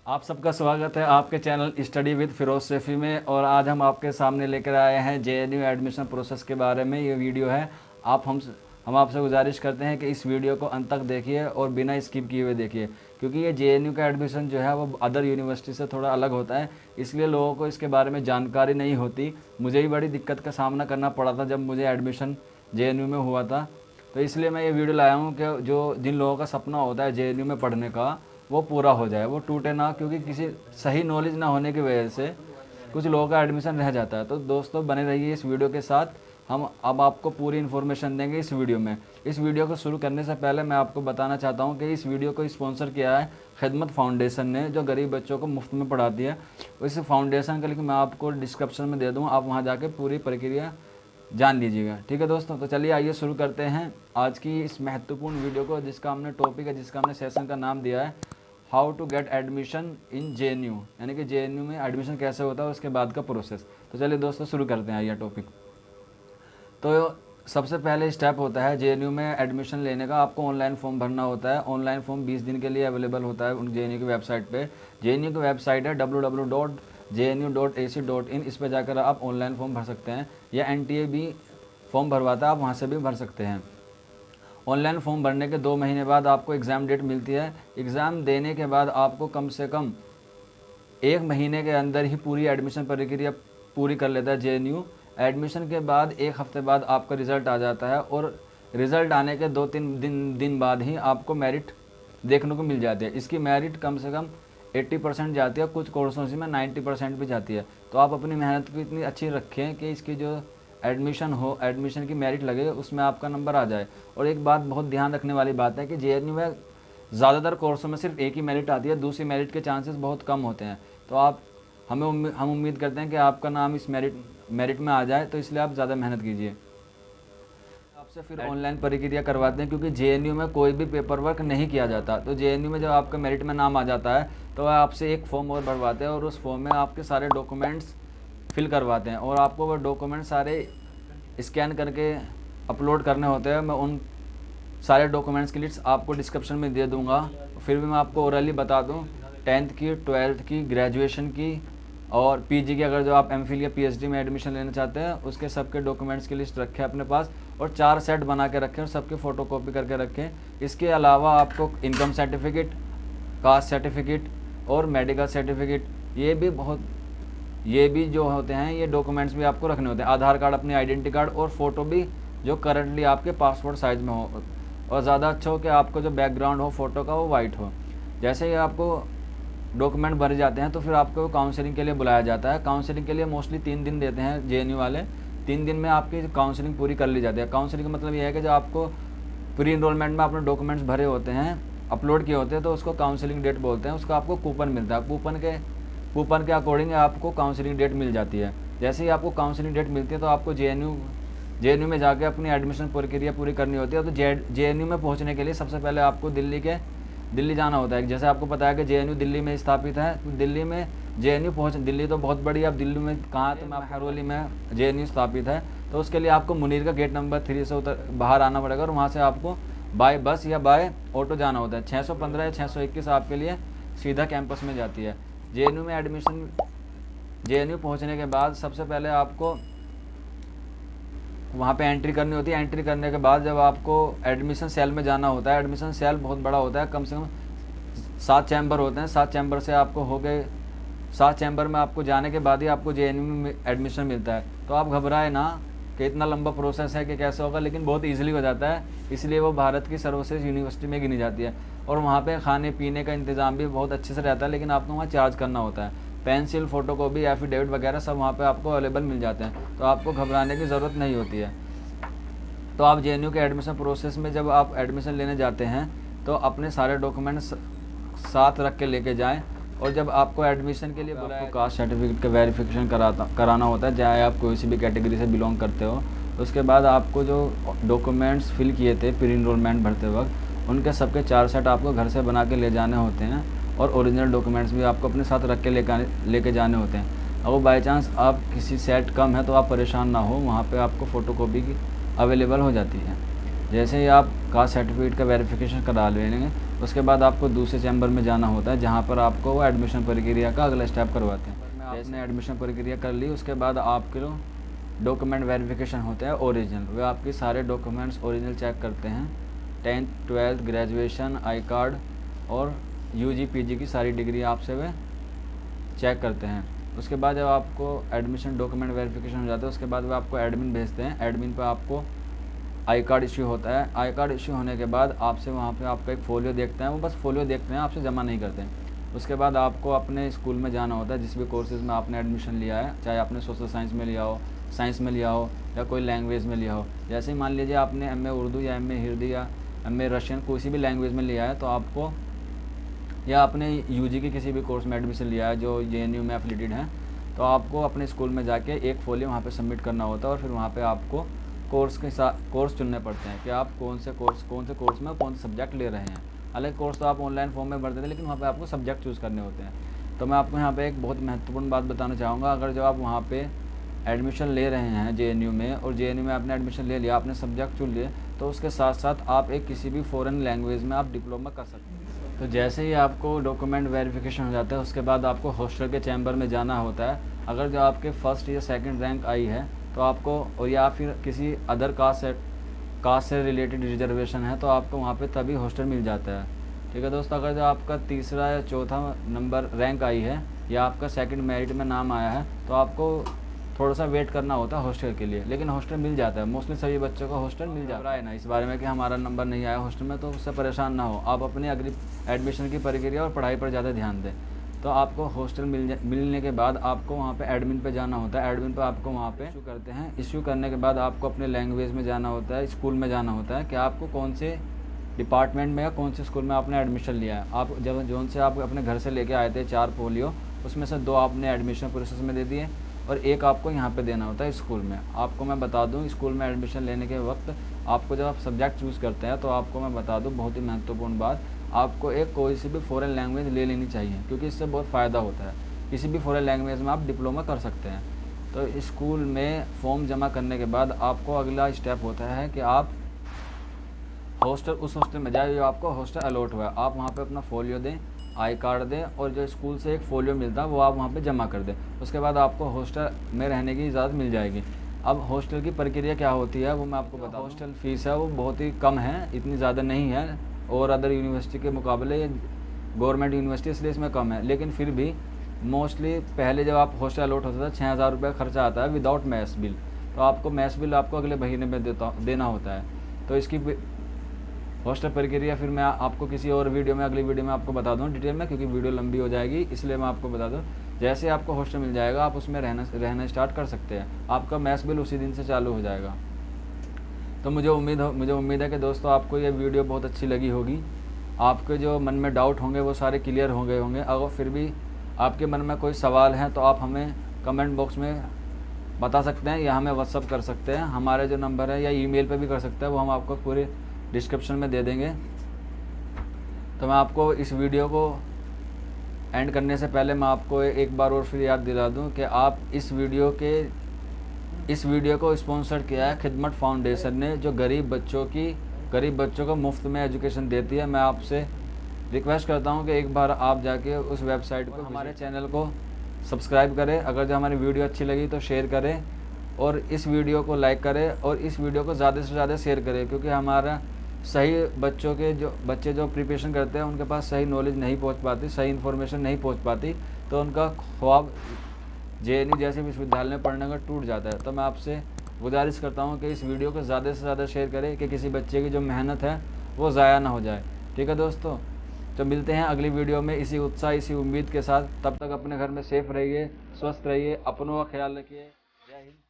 आप सबका स्वागत है आपके channel study with Firoz Saifi में। और आज हम आपके सामने लेकर आए हैं जेएनयू एडमिशन प्रोसेस के बारे में। ये वीडियो है। हम आपसे गुजारिश करते हैं कि इस वीडियो को अंत तक देखिए और बिना स्किप किए हुए देखिए, क्योंकि ये जेएनयू का एडमिशन जो है वो अदर यूनिवर्सिटी से थोड़ा अलग होता है, इसलिए लोगों को इसके बारे में जानकारी नहीं होती। मुझे भी बड़ी दिक्कत का सामना करना पड़ा था जब मुझे एडमिशन जेएनयू में हुआ था। तो इसलिए मैं ये वीडियो लाया हूँ कि जिन लोगों का सपना होता है जेएनयू में पढ़ने का वो पूरा हो जाए, वो टूटे ना, क्योंकि किसी सही नॉलेज ना होने की वजह से कुछ लोगों का एडमिशन रह जाता है। तो दोस्तों बने रहिए इस वीडियो के साथ। हम अब आपको पूरी इन्फॉर्मेशन देंगे इस वीडियो में। इस वीडियो को शुरू करने से पहले मैं आपको बताना चाहता हूं कि इस वीडियो को स्पॉन्सर किया है खिदमत फाउंडेशन ने, जो गरीब बच्चों को मुफ्त में पढ़ाती है। इस फाउंडेशन का लिंक मैं आपको डिस्क्रिप्शन में दे दूँगा, आप वहाँ जाके पूरी प्रक्रिया जान लीजिएगा। ठीक है दोस्तों, तो चलिए आइए शुरू करते हैं आज की इस महत्वपूर्ण वीडियो को, जिसका हमने टॉपिक है, जिसका हमने सेशन का नाम दिया है how to get admission in JNU, यानी कि जेएनयू में एडमिशन कैसे होता है उसके बाद का प्रोसेस। तो चलिए दोस्तों शुरू करते हैं यह टॉपिक। तो सबसे पहले स्टेप होता है जेएनयू में एडमिशन लेने का। आपको ऑनलाइन फॉर्म भरना होता है। ऑनलाइन फॉर्म 20 दिन के लिए अवेलेबल होता है उन जेएनयू की वेबसाइट पे। जेएनयू की वेबसाइट है www.jnu.ac.in। इस पर जाकर आप ऑनलाइन फॉर्म भर सकते हैं, या एनटीए भी फॉर्म भरवाता है, आप वहाँ से भी भर सकते हैं। ऑनलाइन फॉर्म भरने के 2 महीने बाद आपको एग्ज़ाम डेट मिलती है। एग्ज़ाम देने के बाद आपको कम से कम 1 महीने के अंदर ही पूरी एडमिशन प्रक्रिया पूरी कर लेता है जेएनयू। एडमिशन के बाद 1 हफ्ते बाद आपका रिज़ल्ट आ जाता है, और रिज़ल्ट आने के 2-3 दिन बाद ही आपको मेरिट देखने को मिल जाती है। इसकी मेरिट कम से कम 80% जाती है, कुछ कोर्सों में 90% भी जाती है। तो आप अपनी मेहनत को इतनी अच्छी रखें कि इसकी जो एडमिशन की मेरिट लगे, उसमें आपका नंबर आ जाए। और एक बात बहुत ध्यान रखने वाली बात है कि जेएनयू में ज़्यादातर कोर्सों में सिर्फ एक ही मेरिट आती है, दूसरी मेरिट के चांसेस बहुत कम होते हैं। तो हम उम्मीद करते हैं कि आपका नाम इस मेरिट में आ जाए, तो इसलिए आप ज़्यादा मेहनत कीजिए। आपसे फिर ऑनलाइन प्रक्रिया करवाते हैं, क्योंकि जेएनयू में कोई भी पेपर वर्क नहीं किया जाता। तो जेएनयू में जब आपका मेरिट में नाम आ जाता है तो आपसे एक फॉर्म और भरवाते हैं, और उस फॉर्म में आपके सारे डॉक्यूमेंट्स फिल करवाते हैं, और आपको वो डॉक्यूमेंट सारे स्कैन करके अपलोड करने होते हैं। मैं उन सारे डॉक्यूमेंट्स की लिस्ट आपको डिस्क्रिप्शन में दे दूंगा। फिर भी मैं आपको ओरली बता दूं, 10th की, 12th की, ग्रेजुएशन की और पीजी की, अगर जो आप एमफिल या पीएचडी में एडमिशन लेना चाहते हैं, उसके सबके डॉक्यूमेंट्स की लिस्ट रखें अपने पास, और 4 सेट बना के रखें और सबकी फ़ोटोकॉपी करके रखें। इसके अलावा आपको इनकम सर्टिफिकेट, कास्ट सर्टिफिकेट और मेडिकल सर्टिफिकेट, ये भी जो होते हैं, ये डॉक्यूमेंट्स भी आपको रखने होते हैं। आधार कार्ड, अपनी आइडेंटिटी कार्ड, और फ़ोटो भी जो करंटली आपके पासपोर्ट साइज़ में हो, और ज़्यादा अच्छा हो कि आपको जो बैकग्राउंड हो फ़ोटो का वो वाइट हो। जैसे ही आपको डॉक्यूमेंट भर जाते हैं तो फिर आपको काउंसलिंग के लिए बुलाया जाता है। काउंसलिंग के लिए मोस्टली 3 दिन देते हैं जेएनयू वाले। 3 दिन में आपकी काउंसलिंग पूरी कर ली जाती है। काउंसलिंग का मतलब ये है कि जब आपको प्री इनरोलमेंट में अपने डॉक्यूमेंट्स भरे होते हैं, अपलोड किए होते हैं, तो उसको काउंसलिंग डेट बोलते हैं। उसका आपको कूपन मिलता है। कूपन के अकॉर्डिंग आपको काउंसलिंग डेट मिल जाती है। जैसे ही आपको काउंसलिंग डेट मिलती है तो आपको जेएनयू में जाके अपनी एडमिशन प्रक्रिया पूरी करनी होती है। तो जेएनयू में पहुंचने के लिए सबसे पहले आपको दिल्ली जाना होता है। जैसे आपको पता है कि जेएनयू दिल्ली में स्थापित है, तो दिल्ली में जेएनयू दिल्ली तो बहुत बड़ी है। अब दिल्ली में कहाँ, तो मैं हरोली में जेएनयू स्थापित है। तो उसके लिए आपको मुनीर का गेट नंबर 3 से बाहर आना पड़ेगा, और वहाँ से आपको बाय बस या बाय ऑटो जाना होता है। 615 या 621 आपके लिए सीधा कैंपस में जाती है। जेएनयू पहुंचने के बाद सबसे पहले आपको वहाँ पे एंट्री करनी होती है। एंट्री करने के बाद जब आपको एडमिशन सेल में जाना होता है, एडमिशन सेल बहुत बड़ा होता है, कम से कम 7 चैम्बर होते हैं। 7 चैम्बर से आपको हो गए, 7 चैम्बर में आपको जाने के बाद ही आपको जेएनयू में एडमिशन मिलता है। तो आप घबराए ना कि इतना लंबा प्रोसेस है कि कैसे होगा, लेकिन बहुत ईजिली हो जाता है। इसलिए वो भारत की सर्वश्रेष्ठ यूनिवर्सिटी में गिनी जाती है। और वहाँ पे खाने पीने का इंतज़ाम भी बहुत अच्छे से रहता है, लेकिन आपको वहाँ चार्ज करना होता है। पेंसिल, फ़ोटोकॉपी, एफिडेविट वगैरह सब वहाँ पे आपको अवेलेबल मिल जाते हैं, तो आपको घबराने की ज़रूरत नहीं होती है। तो आप जेएनयू के एडमिशन प्रोसेस में जब आप एडमिशन लेने जाते हैं तो अपने सारे डॉक्यूमेंट्स साथ रख के लेके जाएँ। और जब आपको एडमिशन के लिए बुलाया, आपको कास्ट सर्टिफिकेट का वेरिफिकेशन कराना होता है, चाहे आप कोई सी भी कैटेगरी से बिलोंग करते हो। उसके बाद आपको जो डॉक्यूमेंट्स फिल किए थे प्री इनरोलमेंट भरते वक्त, उनके सबके 4 सेट आपको घर से बना के ले जाने होते हैं, और ओरिजिनल डॉक्यूमेंट्स भी आपको अपने साथ रख के लेके जाने होते हैं। अब बाई चांस आप किसी सेट कम है तो आप परेशान ना हो, वहाँ पे आपको फ़ोटोकॉपी की अवेलेबल हो जाती है। जैसे ही आप कास्ट सर्टिफिकेट का वेरिफिकेशन करा लेंगे, उसके बाद आपको दूसरे चैम्बर में जाना होता है, जहाँ पर आपको वो एडमिशन प्रक्रिया का अगला स्टेप करवाते हैं। आपने एडमिशन प्रक्रिया कर ली, उसके बाद आपके डॉक्यूमेंट वेरिफिकेशन होता है ओरिजिनल। वे आपके सारे डॉक्यूमेंट्स ओरिजिनल चेक करते हैं, 10th 12th graduation, I card और UG PG की सारी डिग्री आपसे वे चेक करते हैं। उसके बाद जब आपको एडमिशन डॉक्यूमेंट वेरिफिकेशन हो जाता है, उसके बाद वो आपको एडमिन भेजते हैं। एडमिन पर आपको आई कार्ड इश्यू होता है। आई कार्ड इश्यू होने के बाद आपसे वहाँ पे आपका एक फ़ोलियो देखते हैं, वो बस फ़ोलियो देखते हैं, आपसे जमा नहीं करते हैं। उसके बाद आपको अपने स्कूल में जाना होता है, जिस भी कोर्सेज़ में आपने एडमिशन लिया है, चाहे आपने सोशल साइंस में लिया हो, साइंस में लिया हो या कोई लैंग्वेज में लिया हो। जैसे ही मान लीजिए आपने MA उर्दू या MA हिंदी या MA रशियन किसी भी लैंग्वेज में लिया है, तो आपको, या आपने UG के किसी भी कोर्स में एडमिशन लिया है जो JNU में एफिलिएटेड है, तो आपको अपने स्कूल में जाके एक फ़ोलियो वहाँ पे सबमिट करना होता है और फिर वहाँ पे आपको कोर्स चुनने पड़ते हैं कि आप कौन से कोर्स में कौन से सब्जेक्ट ले रहे हैं। अलग कोर्स तो आप ऑनलाइन फॉर्म में भर देते हैं, लेकिन वहाँ पे आपको सब्जेक्ट चूज़ करने होते हैं। तो मैं आपको यहाँ पे एक बहुत महत्वपूर्ण बात बताना चाहूँगा। अगर जब आप वहाँ पे एडमिशन ले रहे हैं JNU में, और JNU में आपने एडमिशन ले लिया, आपने सब्जेक्ट चुन लिए, तो उसके साथ साथ आप एक किसी भी फ़ॉरेन लैंग्वेज में आप डिप्लोमा कर सकते हैं। तो जैसे ही आपको डॉक्यूमेंट वेरिफिकेशन हो जाता है, उसके बाद आपको हॉस्टल के चैम्बर में जाना होता है। अगर जो आपके फर्स्ट या सेकंड रैंक आई है तो आपको, और या फिर किसी अदर कास्ट से रिलेटेड रिजर्वेशन है, तो आपको वहाँ पे तभी हॉस्टल मिल जाता है। ठीक है दोस्तों, अगर जो आपका तीसरा या चौथा नंबर रैंक आई है या आपका सेकंड मेरिट में नाम आया है, तो आपको थोड़ा सा वेट करना होता है हॉस्टल के लिए, लेकिन हॉस्टल मिल जाता है। मोस्टली सभी बच्चों को हॉस्टल मिल जाता है ना इस बारे में कि हमारा नंबर नहीं आया हॉस्टल में, तो उससे परेशान ना हो। आप अपनी अगली एडमिशन की प्रक्रिया और पढ़ाई पर ज़्यादा ध्यान दें। तो आपको हॉस्टल मिलने के बाद आपको वहाँ पे एडमिन पे जाना होता है। एडमिन पे आपको वहाँ पे इशू करते हैं। इशू करने के बाद आपको अपने लैंग्वेज में जाना होता है, स्कूल में जाना होता है कि आपको कौन से डिपार्टमेंट में या कौन से स्कूल में आपने एडमिशन लिया है। आप जब जोन से आप अपने घर से लेके आए थे 4 फ़ोलियो, उसमें से 2 आपने एडमिशन प्रोसेस में दे दिए और 1 आपको यहाँ पे देना होता है स्कूल में। आपको मैं बता दूँ, स्कूल में एडमिशन लेने के वक्त आपको जब आप सब्जेक्ट चूज़ करते हैं, तो आपको मैं बता दूँ बहुत ही महत्वपूर्ण बात, आपको एक कोई सी भी फ़ॉरेन लैंग्वेज ले लेनी चाहिए, क्योंकि इससे बहुत फ़ायदा होता है। किसी भी फ़ॉरेन लैंग्वेज में आप डिप्लोमा कर सकते हैं। तो स्कूल में फॉर्म जमा करने के बाद आपको अगला स्टेप होता है कि आप उस हॉस्टल में जाए जो आपको हॉस्टल अलॉट हुआ है। आप वहाँ पे अपना फ़ोलियो दें, आई कार्ड दें, और जो स्कूल से एक फ़ोलियो मिलता है वो आप वहाँ पे जमा कर दें। उसके बाद आपको हॉस्टल में रहने की इजाज़त मिल जाएगी। अब हॉस्टल की प्रक्रिया क्या होती है वो मैं आपको बता। हॉस्टल फ़ीस है वो बहुत ही कम है, इतनी ज़्यादा नहीं है, और अदर यूनिवर्सिटी के मुकाबले गवर्नमेंट यूनिवर्सिटी इसलिए इसमें कम है। लेकिन फिर भी मोस्टली पहले जब आप हॉस्टल अलॉट होता था 6,000 रुपये खर्चा आता है विदाउट मैस बिल। तो आपको मैस बिल आपको अगले महीने में देना होता है। तो इसकी हॉस्टल प्रक्रिया फिर मैं आपको किसी और वीडियो में, अगली वीडियो में आपको बता दूँ डिटेल में, क्योंकि वीडियो लंबी हो जाएगी, इसलिए मैं आपको बता दूँ। जैसे आपको हॉस्टल मिल जाएगा आप उसमें रहना स्टार्ट कर सकते हैं। आपका मैस बिल उसी दिन से चालू हो जाएगा। तो मुझे उम्मीद है कि दोस्तों आपको ये वीडियो बहुत अच्छी लगी होगी। आपके जो मन में डाउट होंगे वो सारे क्लियर होंगे। अगर फिर भी आपके मन में कोई सवाल है तो आप हमें कमेंट बॉक्स में बता सकते हैं या हमें व्हाट्सअप कर सकते हैं। हमारे जो नंबर है या ईमेल पे भी कर सकते हैं, वो हम आपको पूरे डिस्क्रिप्शन में दे देंगे। तो मैं आपको इस वीडियो को एंड करने से पहले मैं आपको एक बार और फिर याद दिला दूं कि आप इस वीडियो को स्पॉन्सर किया है खिदमत फाउंडेशन ने, जो गरीब बच्चों को मुफ्त में एजुकेशन देती है। मैं आपसे रिक्वेस्ट करता हूं कि एक बार आप जाके उस वेबसाइट को, हमारे चैनल को सब्सक्राइब करें। अगर जो हमारी वीडियो अच्छी लगी तो शेयर करें, और इस वीडियो को लाइक करें, और इस वीडियो को ज़्यादा से ज़्यादा शेयर करें, क्योंकि हमारा सही बच्चे जो प्रिपरेशन करते हैं उनके पास सही नॉलेज नहीं पहुंच पाती, सही इन्फॉर्मेशन नहीं पहुंच पाती, तो उनका ख्वाब JNU जैसे विश्वविद्यालय में पढ़ने का टूट जाता है। तो मैं आपसे गुजारिश करता हूं कि इस वीडियो को ज़्यादा से ज़्यादा शेयर करें कि किसी बच्चे की जो मेहनत है वो ज़ाया ना हो जाए। ठीक है दोस्तों, तो मिलते हैं अगली वीडियो में इसी उत्साह, इसी उम्मीद के साथ। तब तक अपने घर में सेफ रहिए, स्वस्थ रहिए, अपनों का ख्याल रखिए। जय हिंद।